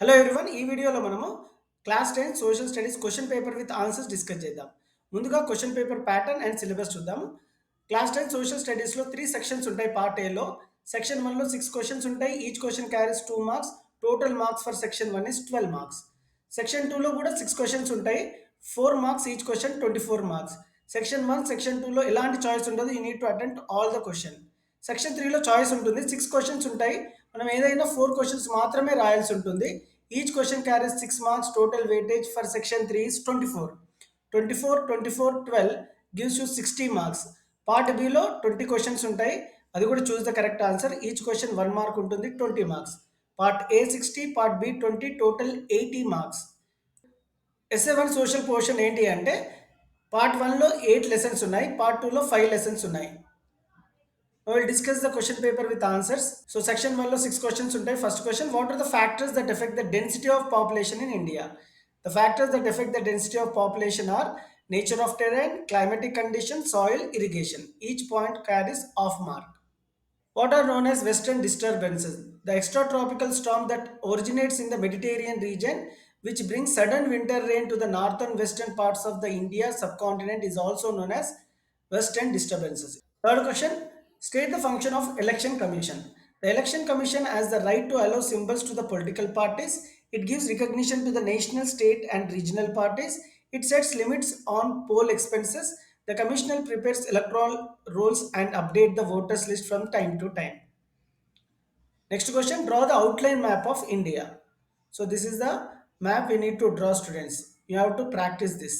Hello everyone ఈ వీడియోలో మనము class 10 social studies question paper with answers discuss చేద్దాం. ముందుగా question paper pattern and syllabus చూద్దాం. క్లాస్ 10 సోషల్ స్టడీస్లో 3 సెక్షన్స్ ఉంటాయి. పార్ట్ ఏలో సెక్షన్ 1లో 6 క్వశ్చన్స్ ఉంటాయి. Each question carries 2 marks. Total marks for section 1 is 12 marks. Section 2లో కూడా 6 క్వశ్చన్స్ ఉంటాయి. 4 marks each question 24 marks. Section 1 section 2లో ఎలాంటి చాయిస్ ఉండదు. You need to attempt all the question. Section 3లో చాయిస్ ఉంటుంది. 6 క్వశ్చన్స్ ఉంటాయి. మనం ఏదైనా 4 క్వశ్చన్స్ మాత్రమే రాయాల్సి ఉంటుంది. Each question carries 6 marks. Total weightage for section 3 is 24. 24, 24, 12 gives you 60 marks. Part బిలో 20 క్వశ్చన్స్ ఉంటాయి. అది కూడా choose the correct answer. Each question 1 mark ఉంటుంది, 20 marks. Part A 60, part B 20, total 80 marks. SA 1 social portion ఏంటి అంటే part 1లో 8 lessons ఉన్నాయి, part 2లో 5 లెసన్స్ ఉన్నాయి. We will discuss the question paper with answers. So section 1 లో 6 questions ఉంటాయి. First question, what are the factors that affect the density of population in India? The factors that affect the density of population are nature of terrain, climatic conditions, soil, irrigation. Each point carries half mark. What are known as western disturbances? The extratropical storm that originates in the Mediterranean region, which brings sudden winter rain to the northern western parts of the India subcontinent, is also known as western disturbances. Third question, state the function of election commission. The election commission has the right to allow symbols to the political parties. It gives recognition to the national, state and regional parties. It sets limits on poll expenses. The commissioner prepares electoral rolls and update the voters list from time to time. Next question, draw the outline map of India. So this is the map we need to draw, students. You have to practice this.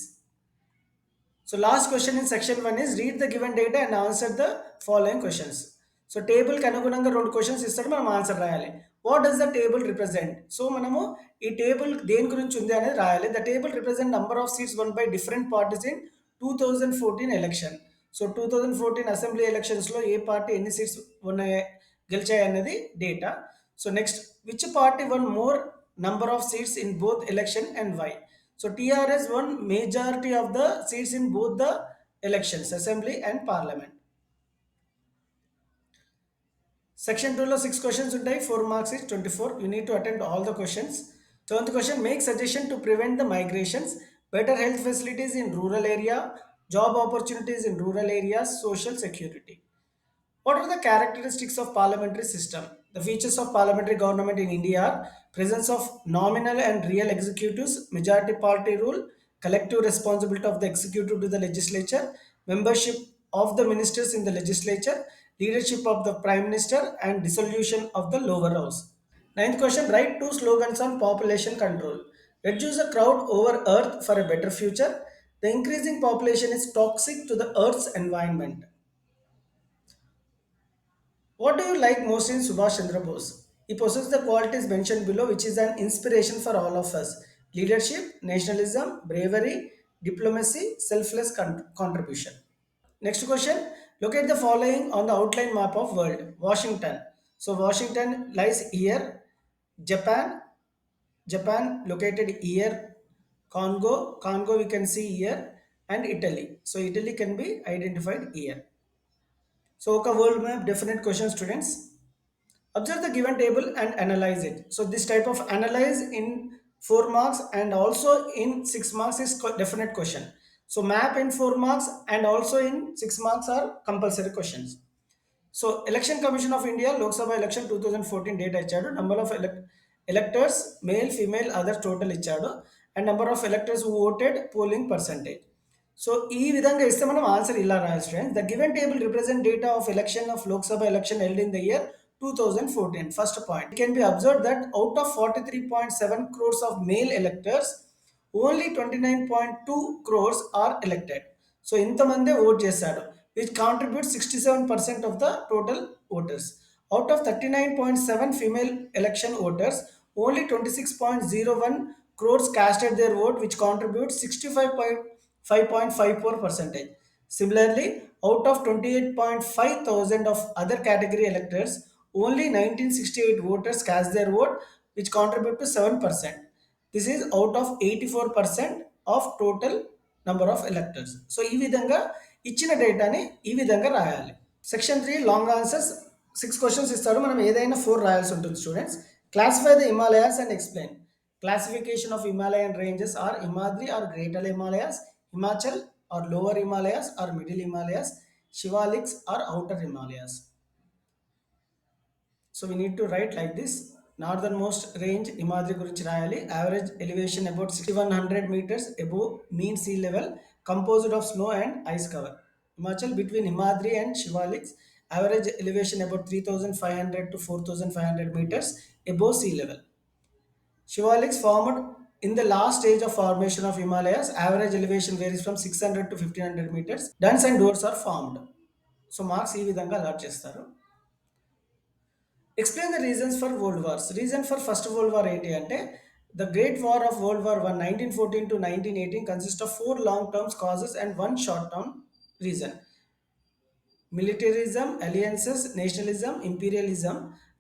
So last question in section 1 is read the given data and answer the following questions. So టేబుల్కి అనుగుణంగా రెండు questions ఇస్తాడు, మనం answer రాయాలి. What does the table represent? So మనము ఈ table దేని గురించి ఉంది అనేది రాయాలి. The table represent number of seats won by different parties in 2014 election. So 2014 assembly ఎలక్షన్స్లో ఏ పార్టీ ఎన్ని సీట్స్ ఉన్నాయి గెలిచాయి అనేది data. So next, which party won more number of seats in both election and why? So TRS won majority of the seats in both the elections, assembly and parliament. Section 2 లో 6 questions ఉంటాయి, 4 marks is 24. You need to attempt all the questions. Seventh question, make suggestion to prevent the migrations, better health facilities in rural area, job opportunities in rural areas, social security. What are the characteristics of parliamentary system? The features of parliamentary government in India are presence of nominal and real executives, majority party rule, collective responsibility of the executive to the legislature, membership of the ministers in the legislature, leadership of the prime minister, and dissolution of the lower house. Ninth question, write two slogans on population control. Reduce the crowd over earth for a better future. The increasing population is toxic to the earth's environment. What do you like most in Subhash Chandra Bose? He possesses the qualities mentioned below, which is an inspiration for all of us: leadership, nationalism, bravery, diplomacy, selfless contribution. Next question, locate the following on the outline map of world. Washington. So Washington lies here. Japan. Japan located here. Congo we can see here. And Italy. So Italy can be identified here. So okay, world map definite question, students. Observe the given table and analyze it. So this type of analyze in 4 marks and also in 6 marks is definite question. So map in 4 marks and also in 6 marks are compulsory questions. So Election Commission of India, Lok Sabha election 2014 data ఇచ్చాడు. Number of electors, male, female, other total ఇచ్చాడు. And number of electors who voted, polling percentage. So ఈ విధంగా ఇస్తే మనం answer ఇలా రాయాలి, students. The given table represent data of election of Lok Sabha election held in the year 2014. First point, it can be observed that out of 43.7 crores of male electors, only 29.2 crores are elected. So ఇంతమందే vote చేశాడు, which contributes 67% of the total voters. Out of 39.7 female election voters, only 26.01 crores casted their vote, which contributes 65.54 percentage. Similarly, out of 28.5 thousand of other category electors, only 1968 voters cast their vote, which contribute to 7%. This is out of 84% of total number of electors. So ఈ విధంగా ఇచ్చిన డేటాని ఈ విధంగా రాయాలి. Section 3 long answers 6 questions ఇస్తాడు, మనం ఏదైనా 4 రాయాల్సి ఉంటుంది, students. Classify the Himalayas and explain. Classification of Himalayan ranges are Himadri or Greater Himalayas, Himachal or Lower Himalayas or Middle Himalayas, Shivaliks or Outer Himalayas. So we need to write like this. Northernmost range Himadri gurinchi rayali. Average elevation about 6100 meters above mean sea level, composed of snow and ice cover. Himachal between Himadri and Shivaliks. Average elevation about 3500 to 4500 meters above sea level. Shivaliks formed in the last stage of formation of Himalayas. Average elevation varies from 600 to 1500 meters. Dunes and dwarfs are formed. So marks ఈ విధంగా allot చేస్తారు. Explain the reasons for world wars. Reason for first world war ఏంటి అంటే the great war of world war 1 1914 to 1918 consist of 4 long terms causes and 1 short term reason. Militarism, alliances, nationalism, imperialism,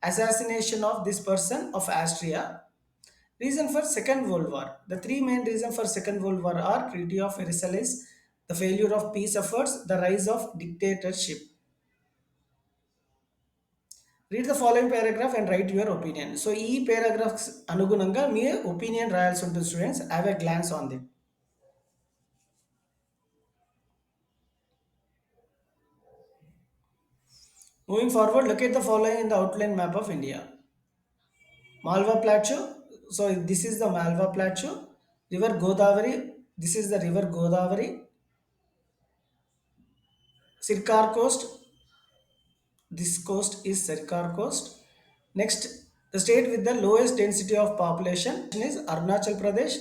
assassination of this person of Austria. Reason for Second World War. The three main reasons for Second World War are Treaty of Versailles, the failure of peace efforts, the rise of dictatorship. Read the following paragraph and right your opinion. So ఈ paragraphs అనుగుణంగా మీ opinion రాయాల్సి ఉంటుంది students. Have a glance on the. Moving forward, look at the following in the outline map of India. Malwa Plateau. So this is the Malwa Plateau. River Godavari. This is the river Godavari. Sirkar Coast. This coast is Sirkar Coast. Next, the state with the lowest density of population is Arunachal Pradesh,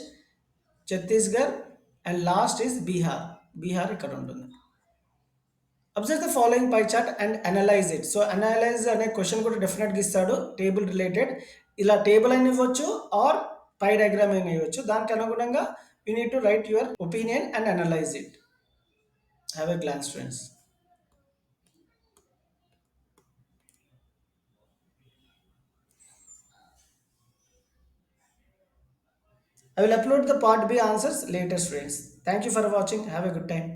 Chhattisgarh, and last is Bihar. Bihar ఇక్కడ ఉంటుంది. Observe the following pie chart and analyse it. So analyse అనే question కూడా డెఫినెట్గా ఇస్తాడు table related. ఇలా table అయినా ఇవ్వచ్చు are pi diagram అయినా ఇవ్వచ్చు. దానికి అనుగుణంగా you need to right your opinion and analyse it. Have a glance friends. I will upload the part B answers later, friends. Thank you for watching. Have a good time.